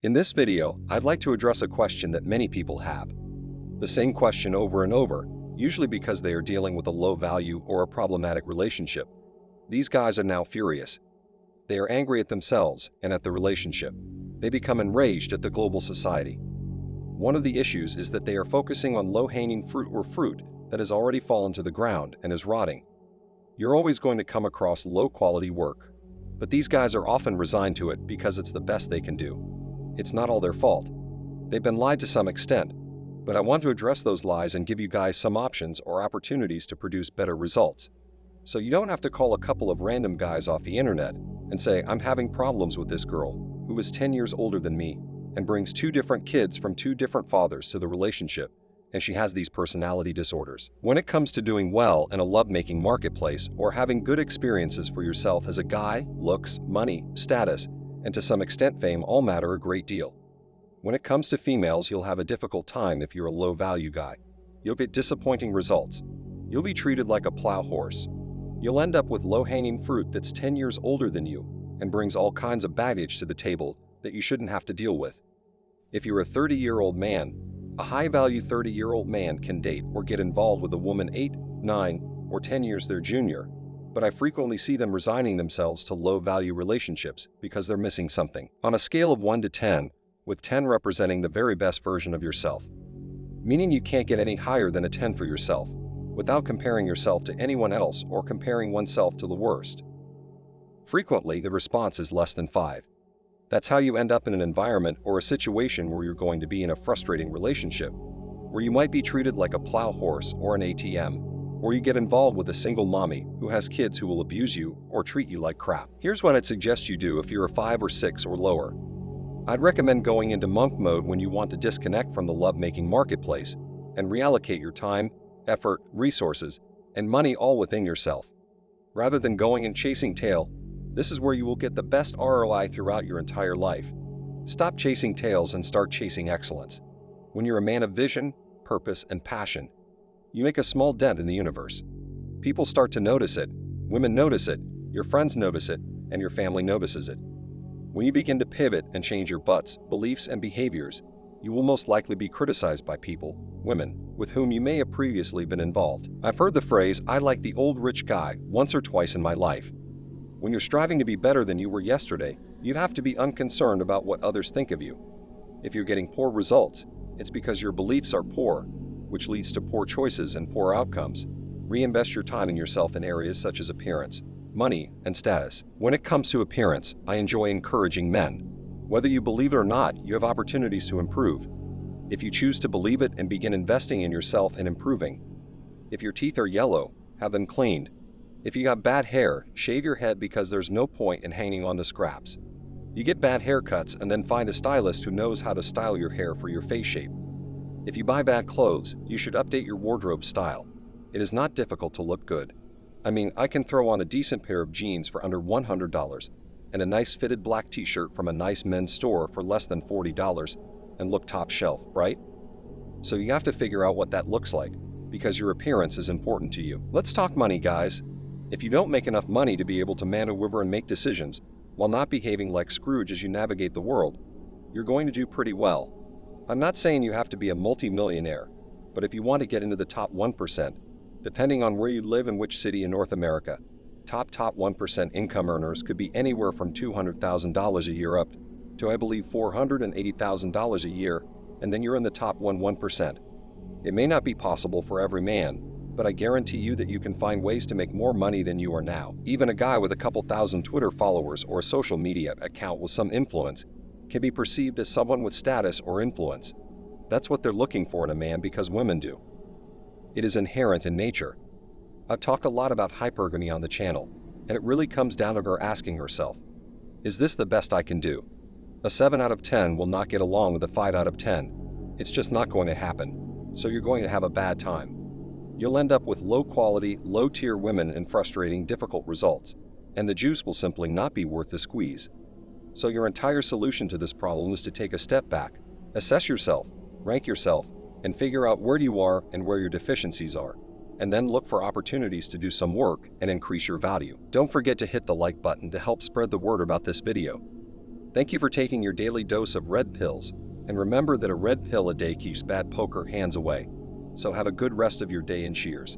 In this video, I'd like to address a question that many people have. The same question over and over, usually because they are dealing with a low value or a problematic relationship. These guys are now furious. They are angry at themselves and at the relationship. They become enraged at the global society. One of the issues is that they are focusing on low-hanging fruit or fruit that has already fallen to the ground and is rotting. You're always going to come across low-quality work. But these guys are often resigned to it because it's the best they can do. It's not all their fault. They've been lied to some extent, but I want to address those lies and give you guys some options or opportunities to produce better results. So you don't have to call a couple of random guys off the internet and say, I'm having problems with this girl who is 10 years older than me and brings 2 different kids from 2 different fathers to the relationship, and she has these personality disorders. When it comes to doing well in a lovemaking marketplace or having good experiences for yourself as a guy, looks, money, status, and to some extent fame all matter a great deal. When it comes to females, you'll have a difficult time if you're a low-value guy. You'll get disappointing results. You'll be treated like a plow horse. You'll end up with low-hanging fruit that's 10 years older than you and brings all kinds of baggage to the table that you shouldn't have to deal with. If you're a 30-year-old man, a high-value 30-year-old man can date or get involved with a woman 8, 9, or 10 years their junior, but I frequently see them resigning themselves to low-value relationships because they're missing something. On a scale of 1 to 10, with 10 representing the very best version of yourself, meaning you can't get any higher than a 10 for yourself, without comparing yourself to anyone else or comparing oneself to the worst. Frequently, the response is less than 5. That's how you end up in an environment or a situation where you're going to be in a frustrating relationship, where you might be treated like a plow horse or an ATM, or you get involved with a single mommy who has kids who will abuse you or treat you like crap. Here's what I'd suggest you do if you're a 5 or 6 or lower. I'd recommend going into monk mode when you want to disconnect from the lovemaking marketplace and reallocate your time, effort, resources, and money all within yourself. Rather than going and chasing tail, this is where you will get the best ROI throughout your entire life. Stop chasing tails and start chasing excellence. When you're a man of vision, purpose, and passion, you make a small dent in the universe. People start to notice it, women notice it, your friends notice it, and your family notices it. When you begin to pivot and change your butts, beliefs, and behaviors, you will most likely be criticized by people, women, with whom you may have previously been involved. I've heard the phrase, I like the old rich guy, once or twice in my life. When you're striving to be better than you were yesterday, you have to be unconcerned about what others think of you. If you're getting poor results, it's because your beliefs are poor, which leads to poor choices and poor outcomes. Reinvest your time in yourself in areas such as appearance, money, and status. When it comes to appearance, I enjoy encouraging men. Whether you believe it or not, you have opportunities to improve. If you choose to believe it and begin investing in yourself and improving. If your teeth are yellow, have them cleaned. If you got bad hair, shave your head because there's no point in hanging on to scraps. You get bad haircuts and then find a stylist who knows how to style your hair for your face shape. If you buy bad clothes, you should update your wardrobe style. It is not difficult to look good. I mean, I can throw on a decent pair of jeans for under $100 and a nice fitted black t-shirt from a nice men's store for less than $40 and look top shelf, right? So you have to figure out what that looks like because your appearance is important to you. Let's talk money, guys. If you don't make enough money to be able to maneuver and make decisions while not behaving like Scrooge as you navigate the world, you're going to do pretty well. I'm not saying you have to be a multi-millionaire, but if you want to get into the top 1%, depending on where you live and which city in North America, top 1% income earners could be anywhere from $200,000 a year up to, I believe, $480,000 a year, and then you're in the top 1%. It may not be possible for every man, but I guarantee you that you can find ways to make more money than you are now. Even a guy with a couple thousand Twitter followers or a social media account with some influence can be perceived as someone with status or influence. That's what they're looking for in a man because women do. It is inherent in nature. I've talked a lot about hypergamy on the channel, and it really comes down to her asking herself, is this the best I can do? A 7 out of 10 will not get along with a 5 out of 10. It's just not going to happen, so you're going to have a bad time. You'll end up with low-quality, low-tier women and frustrating, difficult results, and the juice will simply not be worth the squeeze. So your entire solution to this problem is to take a step back, assess yourself, rank yourself, and figure out where you are and where your deficiencies are, and then look for opportunities to do some work and increase your value. Don't forget to hit the like button to help spread the word about this video. Thank you for taking your daily dose of red pills, and remember that a red pill a day keeps bad poker hands away. So have a good rest of your day and cheers.